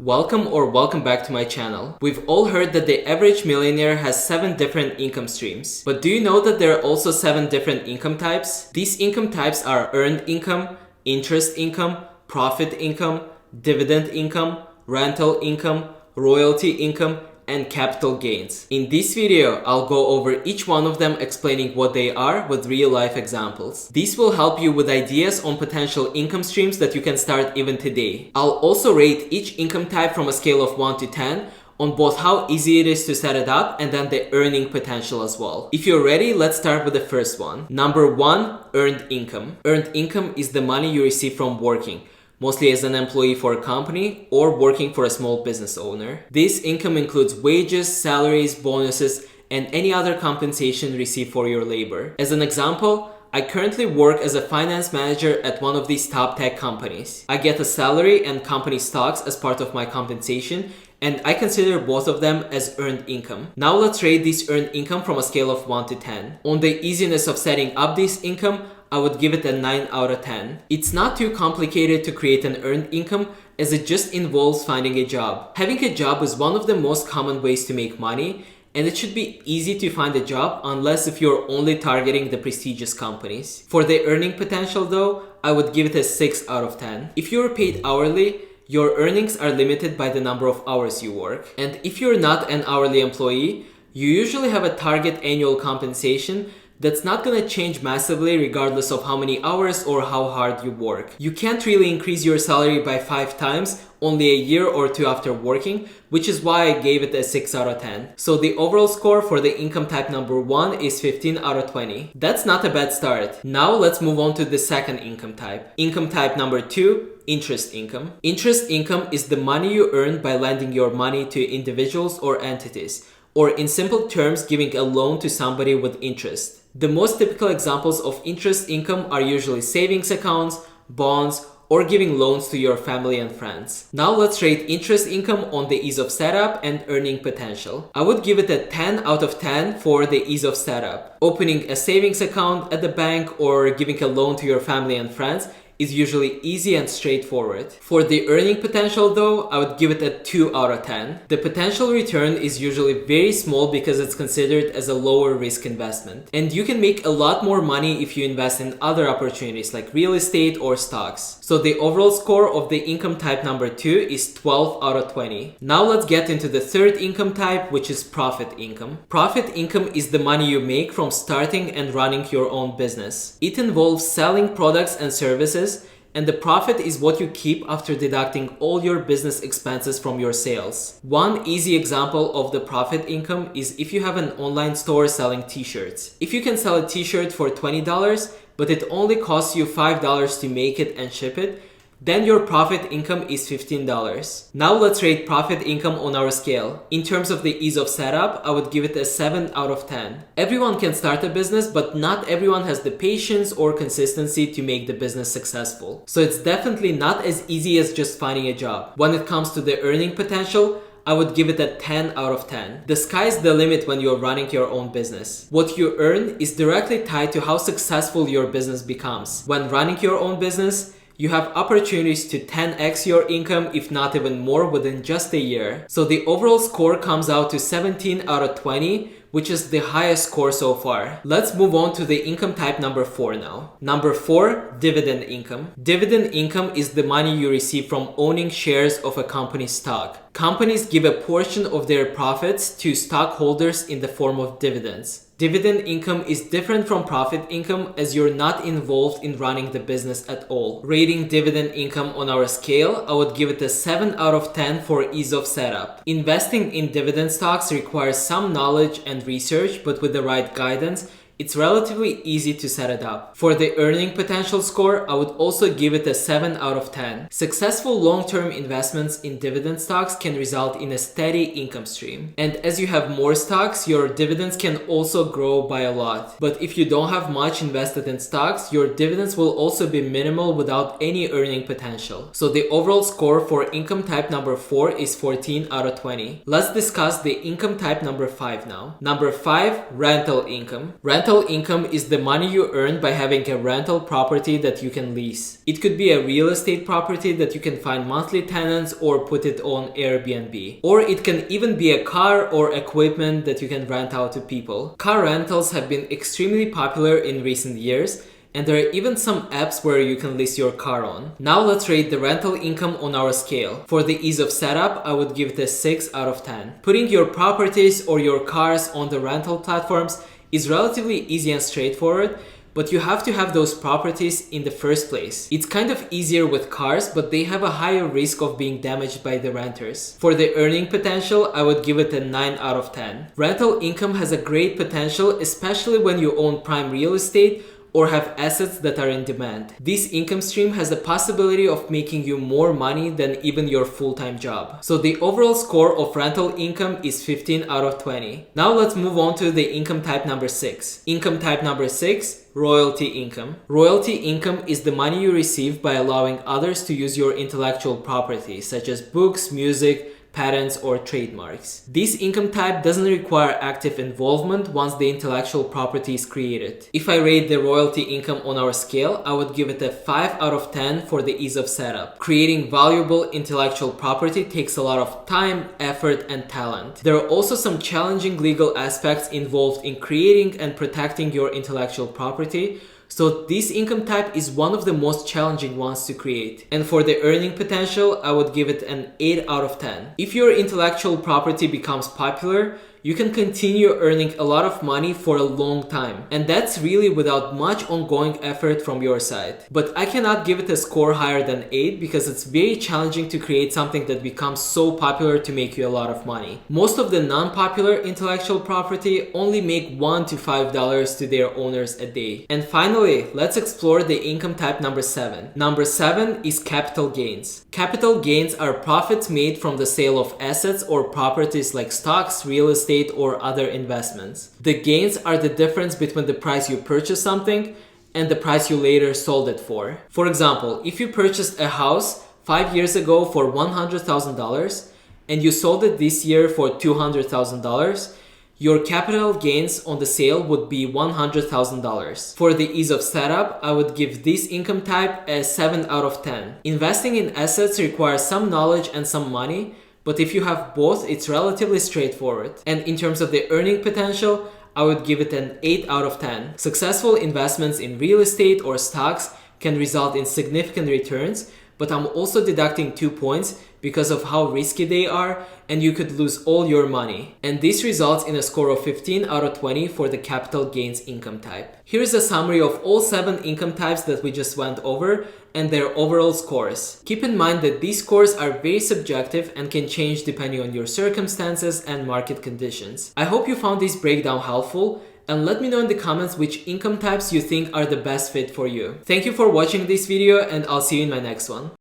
Welcome back to my channel. We've all heard that the average millionaire has 7 different income streams. But do you know that there are also 7 different income types? These income types are earned income, interest income, profit income, dividend income, rental income, royalty income, and capital gains. In this video, I'll go over each one of them explaining what they are with real-life examples. These will help you with ideas on potential income streams that you can start even today. I'll also rate each income type from a scale of 1 to 10 on both how easy it is to set it up and then the earning potential as well. If you're ready, let's start with the first one. Number 1, earned income. Earned income is the money you receive from working, mostly as an employee for a company or working for a small business owner. This income includes wages, salaries, bonuses, and any other compensation received for your labor. As an example, I currently work as a finance manager at one of these top tech companies. I get a salary and company stocks as part of my compensation, and I consider both of them as earned income. Now let's rate this earned income from a scale of 1 to 10. On the easiness of setting up this income, I would give it a 9 out of 10. It's not too complicated to create an earned income, as it just involves finding a job. Having a job is one of the most common ways to make money, and it should be easy to find a job unless if you're only targeting the prestigious companies. For the earning potential though, I would give it a 6 out of 10. If you're paid hourly, your earnings are limited by the number of hours you work. And if you're not an hourly employee, you usually have a target annual compensation that's not gonna change massively regardless of how many hours or how hard you work. You can't really increase your salary by 5 times only a year or 2 after working, which is why I gave it a 6 out of 10. So the overall score for the income type number 1 is 15 out of 20. That's not a bad start. Now let's move on to the second income type. Income type number 2, interest income. Interest income is the money you earn by lending your money to individuals or entities, or in simple terms, giving a loan to somebody with interest. The most typical examples of interest income are usually savings accounts, bonds, or giving loans to your family and friends. Now let's rate interest income on the ease of setup and earning potential. I would give it a 10 out of 10 for the ease of setup. Opening a savings account at the bank or giving a loan to your family and friends is usually easy and straightforward. For the earning potential though, I would give it a 2 out of 10. The potential return is usually very small because it's considered as a lower risk investment. And you can make a lot more money if you invest in other opportunities like real estate or stocks. So the overall score of the income type number 2 is 12 out of 20. Now let's get into the third income type, which is profit income. Profit income is the money you make from starting and running your own business. It involves selling products and services, and the profit is what you keep after deducting all your business expenses from your sales. One easy example of the profit income is if you have an online store selling t-shirts. If you can sell a t-shirt for $20, but it only costs you $5 to make it and ship it, then your profit income is $15. Now let's rate profit income on our scale. In terms of the ease of setup, I would give it a 7 out of 10. Everyone can start a business, but not everyone has the patience or consistency to make the business successful. So it's definitely not as easy as just finding a job. When it comes to the earning potential, I would give it a 10 out of 10. The sky's the limit when you're running your own business. What you earn is directly tied to how successful your business becomes. When running your own business, you have opportunities to 10x your income, if not even more, within just a year. So the overall score comes out to 17 out of 20, which is the highest score so far. Let's move on to the income type number 4 now. Number 4, dividend income. Dividend income is the money you receive from owning shares of a company's stock. Companies give a portion of their profits to stockholders in the form of dividends. Dividend income is different from profit income as you're not involved in running the business at all. Rating dividend income on our scale, I would give it a 7 out of 10 for ease of setup. Investing in dividend stocks requires some knowledge and research, but with the right guidance, it's relatively easy to set it up. For the earning potential score, I would also give it a 7 out of 10. Successful long-term investments in dividend stocks can result in a steady income stream. And as you have more stocks, your dividends can also grow by a lot. But if you don't have much invested in stocks, your dividends will also be minimal without any earning potential. So the overall score for income type number 4 is 14 out of 20. Let's discuss the income type number 5 now. Number 5, rental income. Rental Rental income is the money you earn by having a rental property that you can lease. It could be a real estate property that you can find monthly tenants or put it on Airbnb. Or it can even be a car or equipment that you can rent out to people. Car rentals have been extremely popular in recent years, and there are even some apps where you can list your car on. Now let's rate the rental income on our scale. For the ease of setup, I would give it a 6 out of 10. Putting your properties or your cars on the rental platforms is relatively easy and straightforward, but you have to have those properties in the first place. It's kind of easier with cars, but they have a higher risk of being damaged by the renters. For the earning potential, I would give it a 9 out of 10. Rental income has a great potential, especially when you own prime real estate or have assets that are in demand. This income stream has the possibility of making you more money than even your full-time job. So the overall score of rental income is 15 out of 20. Now let's move on to the income type number 6. Income type number 6, royalty income. Royalty income is the money you receive by allowing others to use your intellectual property, such as books, music, patents, or trademarks. This income type doesn't require active involvement once the intellectual property is created. If I rate the royalty income on our scale, I would give it a 5 out of 10 for the ease of setup. Creating valuable intellectual property takes a lot of time, effort, and talent. There are also some challenging legal aspects involved in creating and protecting your intellectual property, so this income type is one of the most challenging ones to create. And for the earning potential, I would give it an 8 out of 10. If your intellectual property becomes popular, you can continue earning a lot of money for a long time. And that's really without much ongoing effort from your side. But I cannot give it a score higher than 8 because it's very challenging to create something that becomes so popular to make you a lot of money. Most of the non-popular intellectual property only make $1 to $5 to their owners a day. And finally, let's explore the income type number 7. Number 7 is capital gains. Capital gains are profits made from the sale of assets or properties like stocks, real estate, or other investments. The gains are the difference between the price you purchased something and the price you later sold it for. For example, if you purchased a house 5 years ago for $100,000 and you sold it this year for $200,000, your capital gains on the sale would be $100,000. For the ease of setup, I would give this income type a 7 out of 10. Investing in assets requires some knowledge and some money, but if you have both, it's relatively straightforward. And in terms of the earning potential, I would give it an 8 out of 10. Successful investments in real estate or stocks can result in significant returns, but I'm also deducting 2 points because of how risky they are, and you could lose all your money. And this results in a score of 15 out of 20 for the capital gains income type. Here's a summary of all 7 income types that we just went over and their overall scores. Keep in mind that these scores are very subjective and can change depending on your circumstances and market conditions. I hope you found this breakdown helpful, and let me know in the comments which income types you think are the best fit for you. Thank you for watching this video, and I'll see you in my next one.